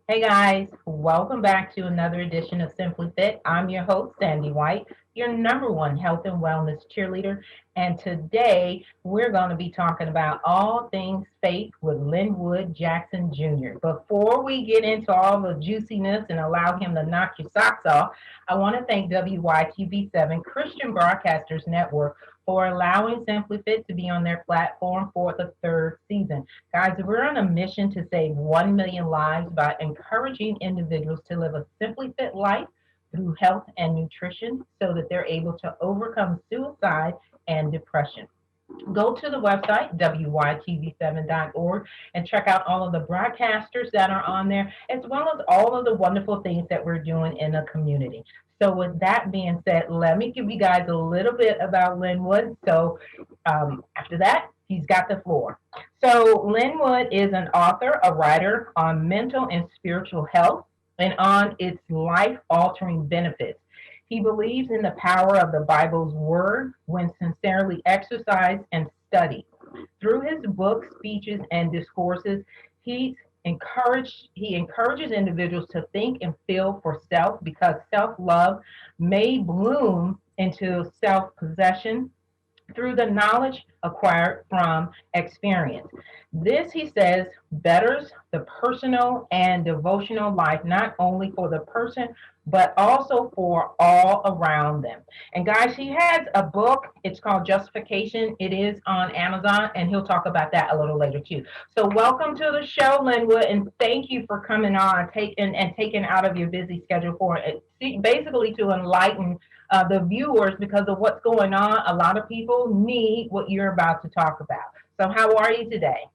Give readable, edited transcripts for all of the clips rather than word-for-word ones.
Hey guys, welcome back to another edition of Simply Fit. I'm your host, Sandy White, your number one health and wellness cheerleader. And today we're going to be talking about all things faith with Linwood Jackson Jr. Before we get into all the juiciness and allow him to knock your socks off, I want to thank WYTV7 Christian Broadcasters Network for allowing Simply Fit to be on their platform for the third season. Guys, we're on a mission to save 1 million lives by encouraging individuals to live a simply fit life through health and nutrition so that they're able to overcome suicide and depression. Go to the website, WYTV7.org, and check out all of the broadcasters that are on there, as well as all of the wonderful things that we're doing in the community. So, with that being said, let me give you guys a little bit about Linwood. After that, he's got the floor. So, Linwood is an author, a writer on mental and spiritual health and on its life altering benefits. He believes in the power of the Bible's word when sincerely exercised and studied. Through his books, speeches, and discourses, he encourages individuals to think and feel for self because self-love may bloom into self-possession through the knowledge acquired from experience. This, he says, betters the personal and devotional life, not only for the person, but also for all around them. And guys, he has a book. It's called Justification. It is on Amazon, and he'll talk about that a little later too. So, welcome to the show, Linwood, and thank you for coming on, taking out of your busy schedule for it, basically to enlighten the viewers because of what's going on. A lot of people need what you're about to talk about. So, how are you today?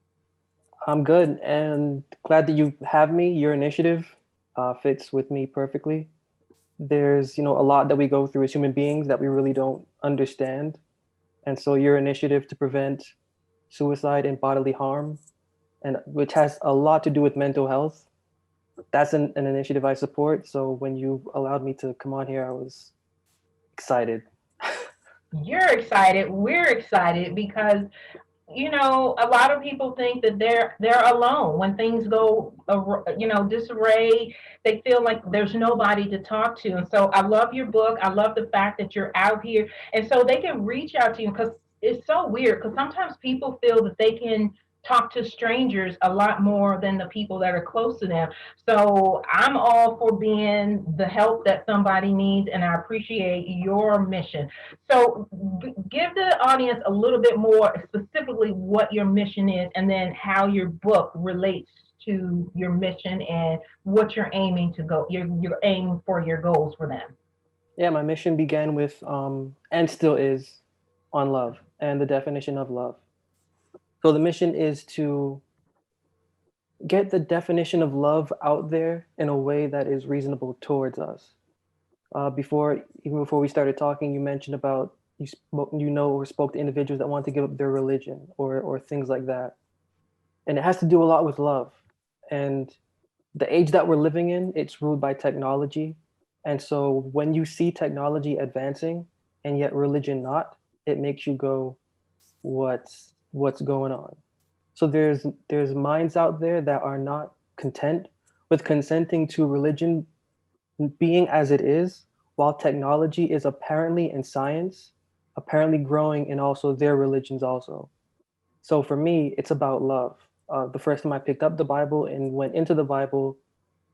I'm good and glad that you have me. Your initiative fits with me perfectly. There's, a lot that we go through as human beings that we really don't understand. And so your initiative to prevent suicide and bodily harm, and which has a lot to do with mental health, that's an initiative I support. So when you allowed me to come on here, I was excited. You're excited. We're excited because a lot of people think that they're alone when things go, disarray. They feel like there's nobody to talk to, and so I love your book. I love the fact that you're out here, and so they can reach out to you because it's so weird. Because sometimes people feel that they can talk to strangers a lot more than the people that are close to them. So I'm all for being the help that somebody needs, and I appreciate your mission. So, give the audience a little bit more specifically what your mission is, and then how your book relates to your mission and what you're aiming to go. You're aiming for your goals for them. Yeah, my mission began with, and still is, on love and the definition of love. So the mission is to get the definition of love out there in a way that is reasonable towards us. Even before we started talking, you mentioned about or spoke to individuals that want to give up their religion or things like that, and it has to do a lot with love. And the age that we're living in, it's ruled by technology, and so when you see technology advancing and yet religion not, it makes you go, what's going on? So there's minds out there that are not content with consenting to religion being as it is, while technology is apparently in science, apparently growing in also their religions also. So for me, it's about love. The first time I picked up the Bible and went into the Bible,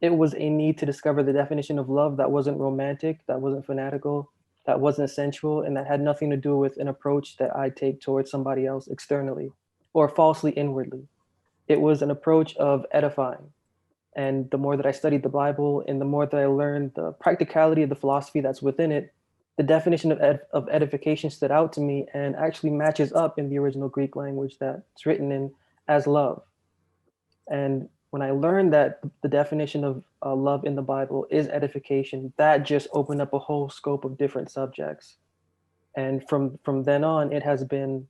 it was a need to discover the definition of love that wasn't romantic, that wasn't fanatical, that wasn't sensual, and that had nothing to do with an approach that I take towards somebody else externally or falsely inwardly. It was an approach of edifying. And the more that I studied the Bible and the more that I learned the practicality of the philosophy that's within it, the definition of edification stood out to me and actually matches up in the original Greek language that's written in as love. And when I learned that the definition of love in the Bible is edification, that just opened up a whole scope of different subjects. And from then on, it has been,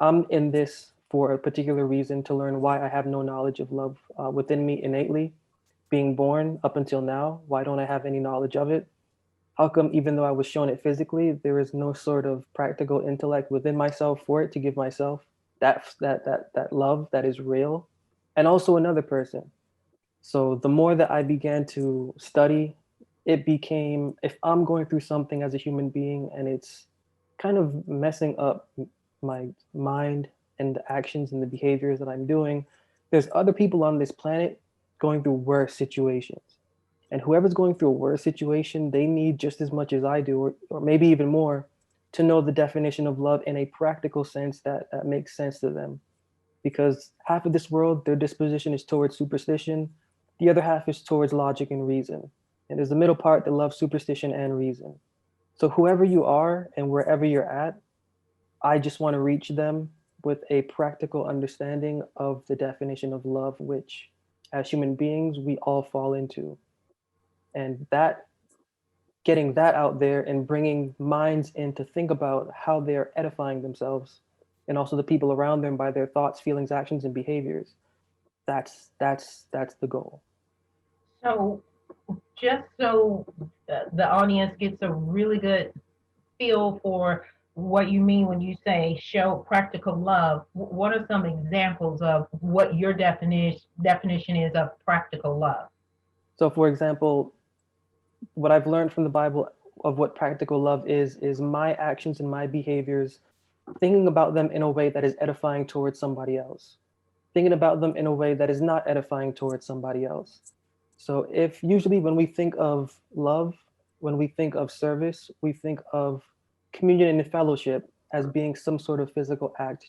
I'm in this for a particular reason, to learn why I have no knowledge of love within me innately, being born up until now. Why don't I have any knowledge of it? How come, even though I was shown it physically, there is no sort of practical intellect within myself for it to give myself that love that is real, and also another person. So the more that I began to study, it became, if I'm going through something as a human being and it's kind of messing up my mind and the actions and the behaviors that I'm doing, there's other people on this planet going through worse situations. And whoever's going through a worse situation, they need just as much as I do, or maybe even more, to know the definition of love in a practical sense that makes sense to them. Because half of this world, their disposition is towards superstition, the other half is towards logic and reason. And there's the middle part that loves superstition and reason. So, whoever you are and wherever you're at, I just want to reach them with a practical understanding of the definition of love, which as human beings, we all fall into. And that getting that out there and bringing minds in to think about how they're edifying themselves and also the people around them by their thoughts, feelings, actions, and behaviors. That's the goal. So, just so the audience gets a really good feel for what you mean when you say show practical love, what are some examples of what your definition is of practical love? So, for example, what I've learned from the Bible of what practical love is my actions and my behaviors, thinking about them in a way that is edifying towards somebody else, thinking about them in a way that is not edifying towards somebody else. So, if usually when we think of love, when we think of service, we think of communion and fellowship as being some sort of physical act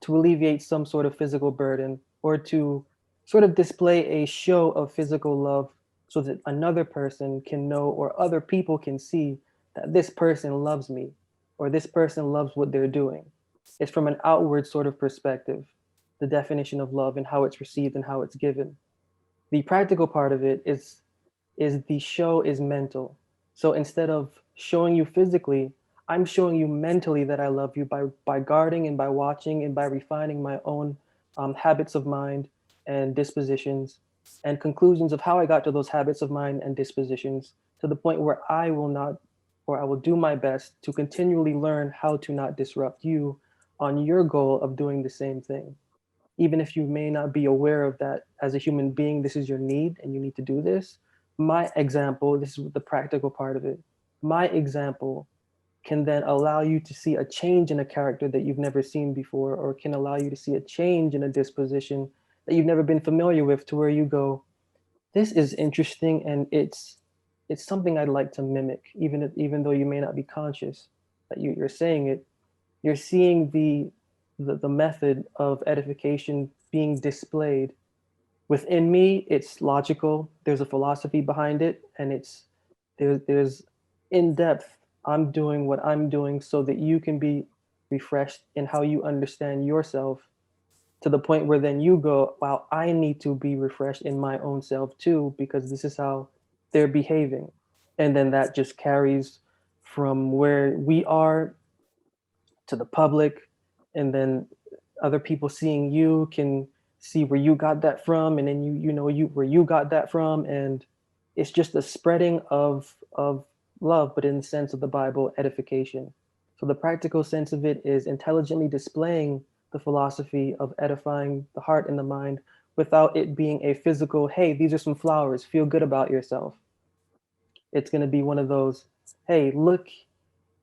to alleviate some sort of physical burden or to sort of display a show of physical love so that another person can know or other people can see that this person loves me or this person loves what they're doing. It's from an outward sort of perspective, the definition of love and how it's received and how it's given. The practical part of it is the show is mental. So instead of showing you physically, I'm showing you mentally that I love you by guarding and by watching and by refining my own habits of mind and dispositions and conclusions of how I got to those habits of mind and dispositions to the point where I will not, or I will do my best to continually learn how to not disrupt you on your goal of doing the same thing. Even if you may not be aware of that as a human being, this is your need and you need to do this. My example, this is the practical part of it. My example can then allow you to see a change in a character that you've never seen before, or can allow you to see a change in a disposition that you've never been familiar with, to where you go, this is interesting and it's something I'd like to mimic, even though you may not be conscious that you're saying it. You're seeing the method of edification being displayed within me. It's logical, there's a philosophy behind it, and there's in depth, I'm doing what I'm doing so that you can be refreshed in how you understand yourself, to the point where then you go, wow, I need to be refreshed in my own self too, because this is how they're behaving. And then that just carries from where we are to the public, and then other people seeing you can see where you got that from, and then you know you where you got that from, and it's just a spreading of love, but in the sense of the Bible, edification. So the practical sense of it is intelligently displaying the philosophy of edifying the heart and the mind without it being a physical, hey, these are some flowers, feel good about yourself. It's going to be one of those, hey, look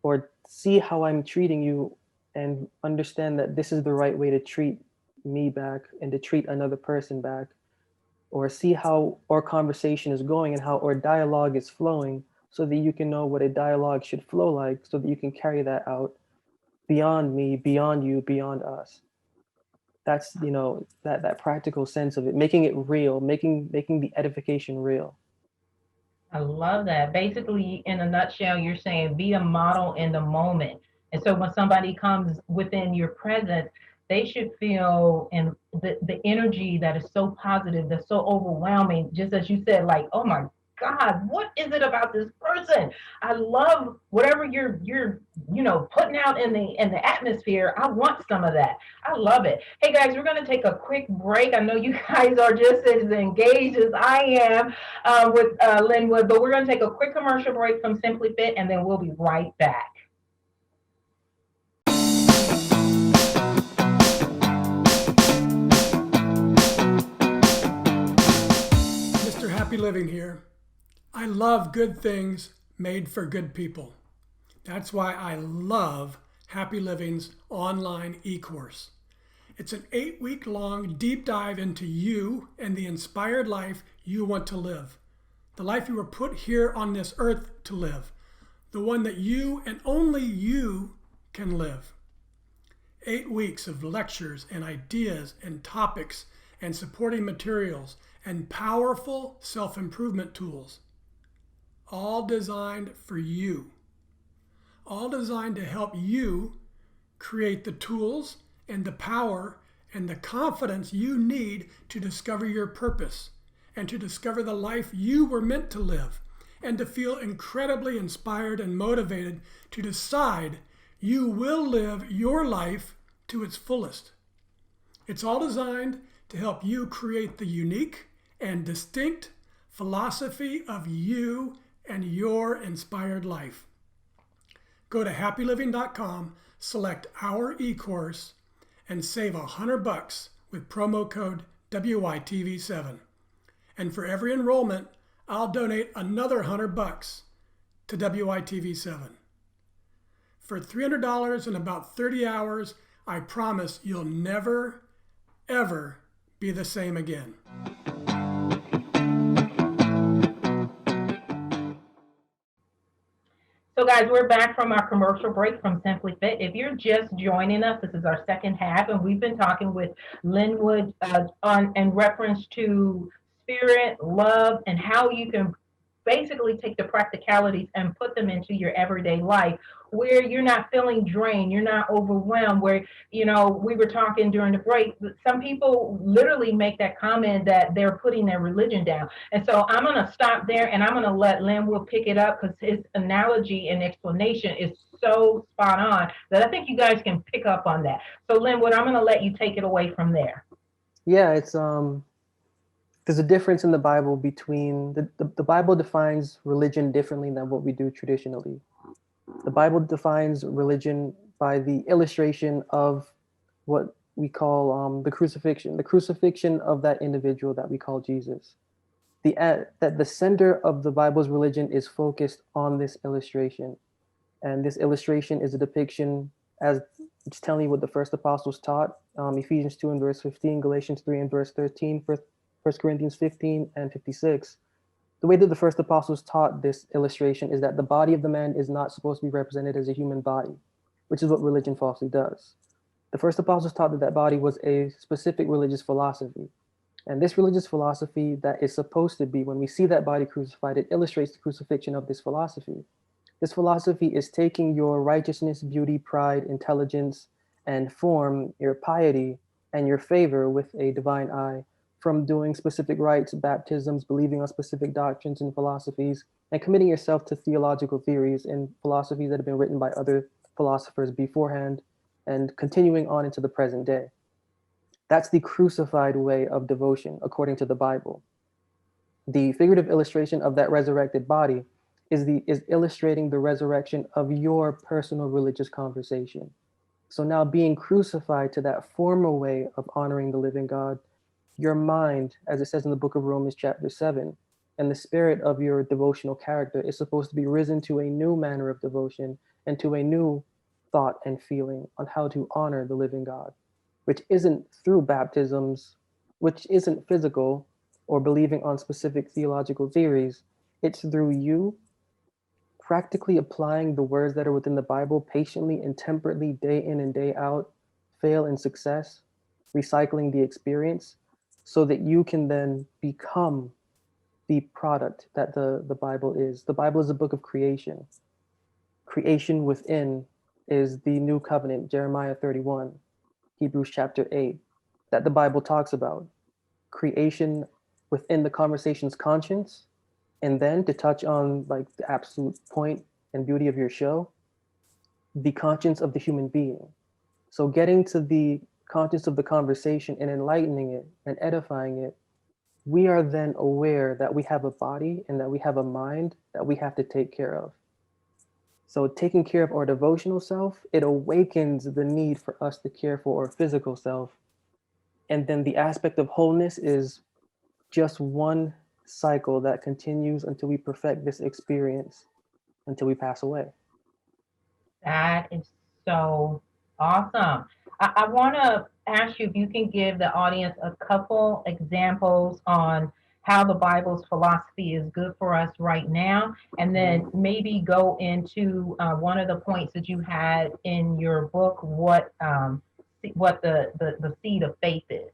or see how I'm treating you and understand that this is the right way to treat me back and to treat another person back, or see how our conversation is going and how our dialogue is flowing so that you can know what a dialogue should flow like, so that you can carry that out beyond me, beyond you, beyond us. That's, that practical sense of it, making it real, making the edification real. I love that. Basically, in a nutshell, you're saying be a model in the moment. And so when somebody comes within your presence, they should feel and the energy that is so positive, that's so overwhelming, just as you said, like, oh my God, what is it about this person? I love whatever you're putting out in the atmosphere. I want some of that. I love it. Hey guys, we're gonna take a quick break. I know you guys are just as engaged as I am with Linwood, but we're going to take a quick commercial break from Simply Fit, and then we'll be right back. Happy Living here. I love good things made for good people. That's why I love Happy Living's online e-course. It's an 8-week-long deep dive into you and the inspired life you want to live. The life you were put here on this earth to live. The one that you and only you can live. 8 weeks of lectures and ideas and topics and supporting materials and powerful self-improvement tools. All designed for you. All designed to help you create the tools and the power and the confidence you need to discover your purpose and to discover the life you were meant to live and to feel incredibly inspired and motivated to decide you will live your life to its fullest. It's all designed to help you create the unique and distinct philosophy of you and your inspired life. Go to happyliving.com, select our e-course, and save $100 with promo code WYTV7. And for every enrollment, I'll donate another $100 to WYTV7. For $300 and about 30 hours, I promise you'll never, ever be the same again. So guys, we're back from our commercial break from Simply Fit. If you're just joining us, this is our second half, and we've been talking with Linwood in reference to spirit, love, and how you can basically take the practicalities and put them into your everyday life where you're not feeling drained, you're not overwhelmed, where, we were talking during the break, some people literally make that comment that they're putting their religion down. And so I'm going to stop there and I'm going to let Linwood pick it up because his analogy and explanation is so spot on that I think you guys can pick up on that. So Linwood, I'm going to let you take it away from there. Yeah, it's there's a difference in the Bible between the Bible defines religion differently than what we do traditionally. The Bible defines religion by the illustration of what we call the crucifixion of that individual that we call Jesus. That the center of the Bible's religion is focused on this illustration. And this illustration is a depiction as it's telling you what the first apostles taught. Ephesians 2 and verse 15, Galatians 3 and verse 13, 1 Corinthians 15 and 56. The way that the first apostles taught this illustration is that the body of the man is not supposed to be represented as a human body, which is what religion falsely does. The first apostles taught that that body was a specific religious philosophy. And this religious philosophy that is supposed to be, when we see that body crucified, it illustrates the crucifixion of this philosophy. This philosophy is taking your righteousness, beauty, pride, intelligence, and form, your piety, and your favor with a divine eye, from doing specific rites, baptisms, believing on specific doctrines and philosophies, and committing yourself to theological theories and philosophies that have been written by other philosophers beforehand, and continuing on into the present day. That's the crucified way of devotion, according to the Bible. The figurative illustration of that resurrected body is illustrating the resurrection of your personal religious conversation. So now being crucified to that former way of honoring the living God, your mind, as it says in the book of Romans chapter 7, and the spirit of your devotional character is supposed to be risen to a new manner of devotion and to a new thought and feeling on how to honor the living God, which isn't through baptisms, which isn't physical or believing on specific theological theories. It's through you practically applying the words that are within the Bible patiently and temperately, day in and day out, fail and success, recycling the experience, so that you can then become the product that the Bible is. The Bible is a book of creation. Creation within is the new covenant, Jeremiah 31, Hebrews chapter 8, that the Bible talks about. Creation within the conversation's conscience, and then to touch on like the absolute point and beauty of your show, the conscience of the human being. So getting to the conscience of the conversation and enlightening it and edifying it, we are then aware that we have a body and that we have a mind that we have to take care of. So taking care of our devotional self, it awakens the need for us to care for our physical self. And then the aspect of wholeness is just one cycle that continues until we perfect this experience, until we pass away. That is so awesome. I want to ask you if you can give the audience a couple examples on how the Bible's philosophy is good for us right now, and then maybe go into one of the points that you had in your book, what the seed of faith is.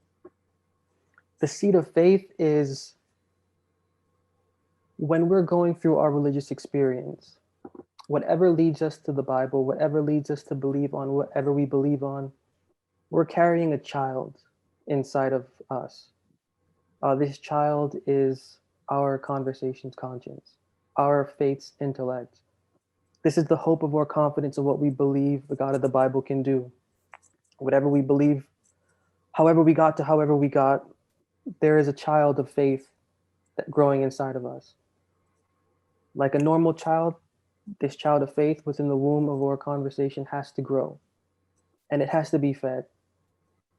The seed of faith is when we're going through our religious experience, whatever leads us to the Bible, whatever leads us to believe on whatever we believe on, we're carrying a child inside of us. This child is our conversation's conscience, our faith's intellect. This is the hope of our confidence of what we believe the God of the Bible can do. Whatever we believe, however we got to however we got, there is a child of faith that growing inside of us. Like a normal child, this child of faith within the womb of our conversation has to grow, and it has to be fed,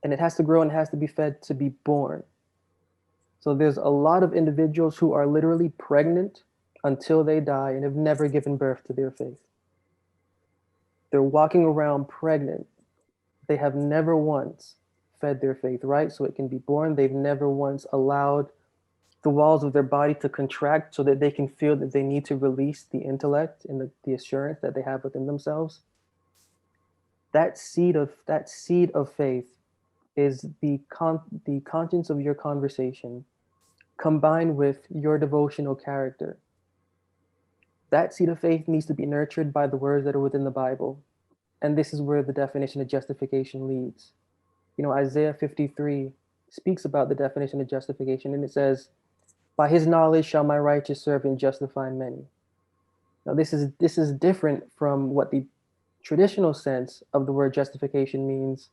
and it has to grow and it has to be fed to be born. So there's a lot of individuals who are literally pregnant until they die and have never given birth to their faith. They're walking around pregnant. They have never once fed their faith, right? So it can be born. They've never once allowed the walls of their body to contract so that they can feel that they need to release the intellect and the assurance that they have within themselves. That seed of faith is the conscience of your conversation combined with your devotional character. That seed of faith needs to be nurtured by the words that are within the Bible. And this is where the definition of justification leads. You know, Isaiah 53 speaks about the definition of justification, and it says, "By his knowledge shall my righteous servant justify many." Now, this is different from what the traditional sense of the word justification means,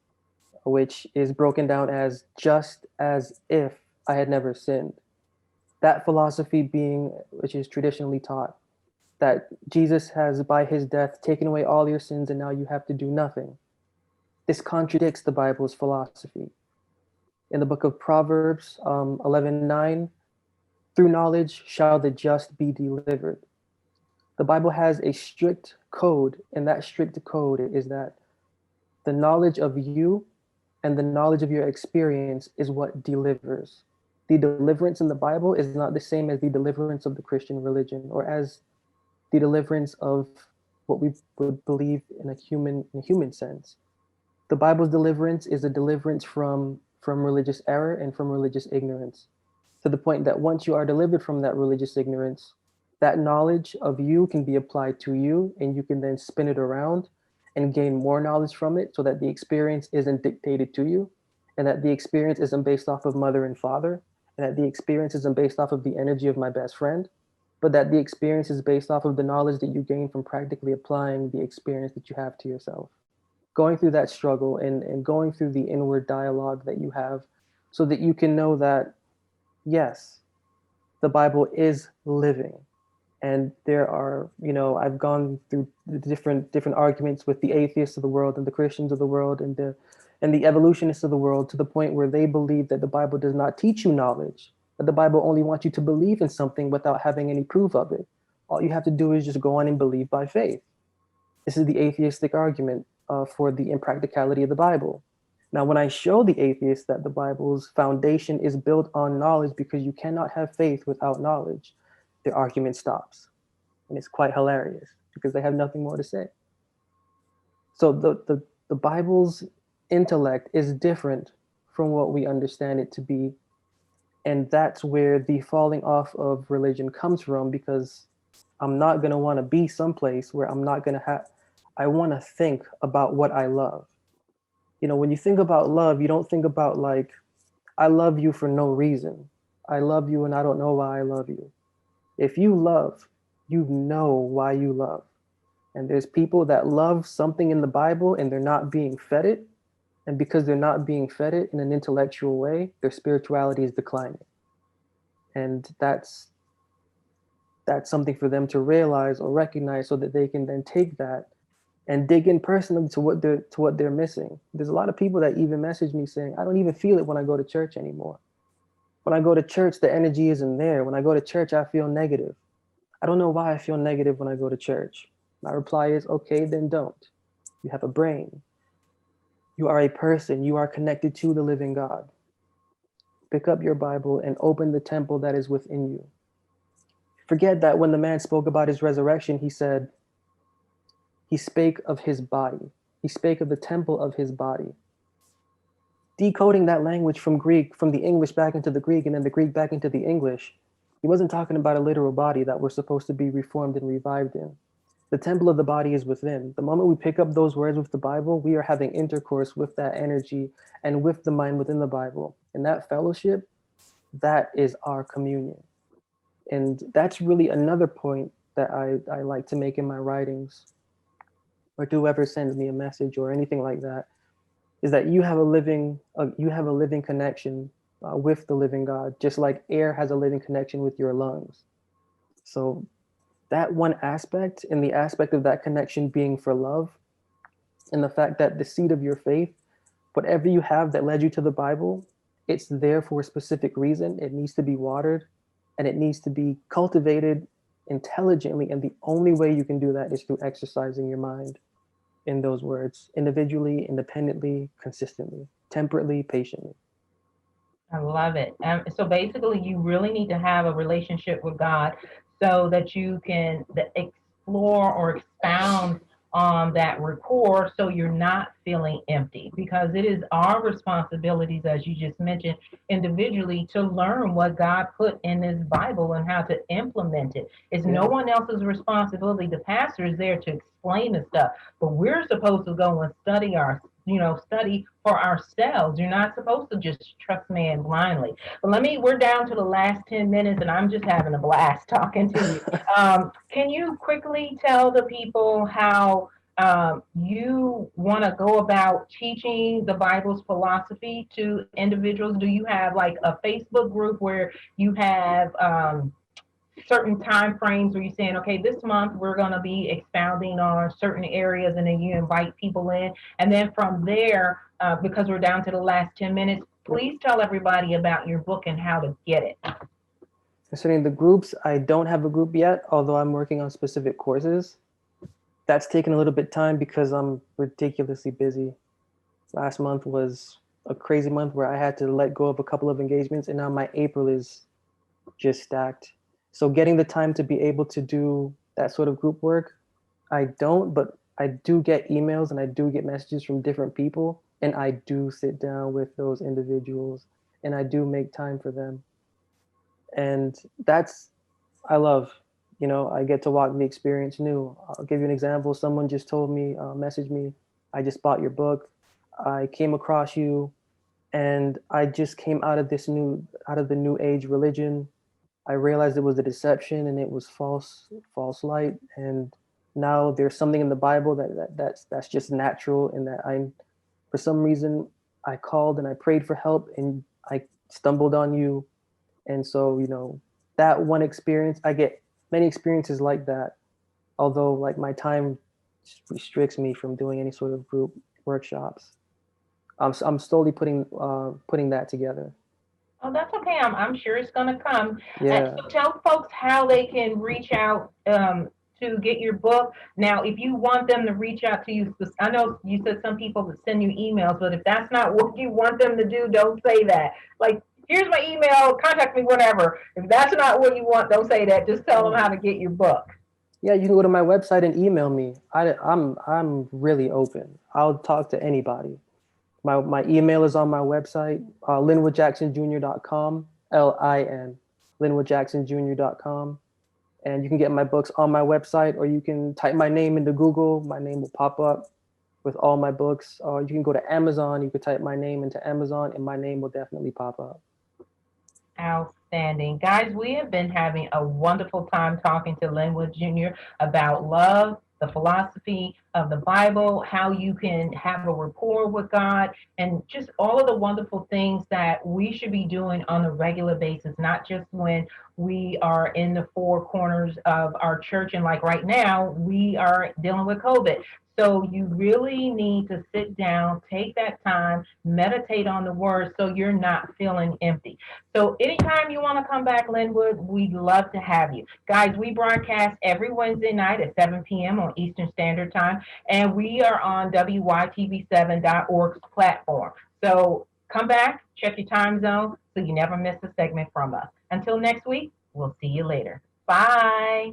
which is broken down as just as if I had never sinned. That philosophy being, which is traditionally taught, that Jesus has, by his death, taken away all your sins and now you have to do nothing. This contradicts the Bible's philosophy. In the book of Proverbs 11:9, through knowledge shall the just be delivered. The Bible has a strict code, and that strict code is that the knowledge of you and the knowledge of your experience is what delivers. The deliverance in the Bible is not the same as the deliverance of the Christian religion or as the deliverance of what we would believe in a human sense. The Bible's deliverance is a deliverance from religious error and from religious ignorance, to the point that once you are delivered from that religious ignorance, that knowledge of you can be applied to you, and you can then spin it around and gain more knowledge from it so that the experience isn't dictated to you, and that the experience isn't based off of mother and father, and that the experience isn't based off of the energy of my best friend, but that the experience is based off of the knowledge that you gain from practically applying the experience that you have to yourself. Going through that struggle and going through the inward dialogue that you have so that you can know that, yes, the Bible is living. And there are, I've gone through the different arguments with the atheists of the world and the Christians of the world and the evolutionists of the world, to the point where they believe that the Bible does not teach you knowledge, that the Bible only wants you to believe in something without having any proof of it. All you have to do is just go on and believe by faith. This is the atheistic argument for the impracticality of the Bible. Now, when I show the atheists that the Bible's foundation is built on knowledge because you cannot have faith without knowledge, their argument stops. And it's quite hilarious because they have nothing more to say. So the Bible's intellect is different from what we understand it to be. And that's where the falling off of religion comes from, because I'm not going to want to be someplace where I'm not going to have, I want to think about what I love. When you think about love, you don't think about like, I love you for no reason. I love you and I don't know why I love you. If you love, you know why you love. And there's people that love something in the Bible and they're not being fed it. And because they're not being fed it in an intellectual way, their spirituality is declining. And that's something for them to realize or recognize, so that they can then take that and dig in personally to what they're missing. There's a lot of people that even message me saying, I don't even feel it when I go to church anymore. When I go to church, the energy isn't there. When I go to church, I feel negative. I don't know why I feel negative when I go to church. My reply is, okay, then don't. You have a brain. You are a person. You are connected to the living God. Pick up your Bible and open the temple that is within you. Forget that when the man spoke about his resurrection, he said, he spake of his body. He spake of the temple of his body. Decoding that language from Greek, from the English back into the Greek, and then the Greek back into the English, he wasn't talking about a literal body that we're supposed to be reformed and revived in. The temple of the body is within. The moment we pick up those words with the Bible, we are having intercourse with that energy and with the mind within the Bible. And that fellowship, that is our communion. And that's really another point that I like to make in my writings, or to whoever sends me a message or anything like that, is that you have a living connection with the living God, just like air has a living connection with your lungs. So that one aspect, and the aspect of that connection being for love, and the fact that the seed of your faith, whatever you have that led you to the Bible, it's there for a specific reason. It needs to be watered, and it needs to be cultivated intelligently. And the only way you can do that is through exercising your mind in those words, individually, independently, consistently, temperately, patiently. I love it. So basically, you really need to have a relationship with God so that you can explore or expound on that rapport so you're not feeling empty, because it is our responsibilities, as you just mentioned, individually to learn what God put in his Bible and how to implement it. It's no one else's responsibility. The pastor is there to explain the stuff, but we're supposed to go and study for ourselves. You're not supposed to just trust man blindly. But we're down to the last 10 minutes and I'm just having a blast talking to you. Can you quickly tell the people how you want to go about teaching the Bible's philosophy to individuals? Do you have like a Facebook group where you have certain time frames where you're saying, okay, this month we're going to be expounding on certain areas, and then you invite people in? And then from there, because we're down to the last 10 minutes, please tell everybody about your book and how to get it. Concerning the groups, I don't have a group yet, although I'm working on specific courses. That's taken a little bit of time because I'm ridiculously busy. Last month was a crazy month where I had to let go of a couple of engagements, and now my April is just stacked. So getting the time to be able to do that sort of group work, I don't, but I do get emails and I do get messages from different people, and I do sit down with those individuals and I do make time for them. And that's, I love, I get to walk the experience new. I'll give you an example. Someone just told me, messaged me, I just bought your book. I came across you and I just came out of the new age religion. I realized it was a deception and it was false light. And now there's something in the Bible that's just natural, and that for some reason, I called and I prayed for help and I stumbled on you. And so, that one experience, I get many experiences like that, although like my time restricts me from doing any sort of group workshops. I'm slowly putting that together. Oh, that's okay. I'm sure it's going to come. Yeah. So tell folks how they can reach out to get your book. Now, if you want them to reach out to you, I know you said some people that send you emails, but if that's not what you want them to do, don't say that. Like, here's my email, contact me, whatever. If that's not what you want, don't say that. Just tell them how to get your book. Yeah, you can go to my website and email me. I'm really open. I'll talk to anybody. My email is on my website, linwoodjacksonjr.com, LIN, linwoodjacksonjr.com. And you can get my books on my website, or you can type my name into Google. My name will pop up with all my books. Or you can go to Amazon. You could type my name into Amazon, and my name will definitely pop up. Outstanding. Guys, we have been having a wonderful time talking to Linwood Jr. about love, the philosophy of the Bible, how you can have a rapport with God, and just all of the wonderful things that we should be doing on a regular basis, not just when we are in the four corners of our church. And like right now, we are dealing with COVID. So you really need to sit down, take that time, meditate on the word so you're not feeling empty. So anytime you want to come back, Linwood, we'd love to have you. Guys, we broadcast every Wednesday night at 7 p.m. on Eastern Standard Time, and we are on WYTV7.org's platform. So come back, check your time zone so you never miss a segment from us. Until next week, we'll see you later. Bye.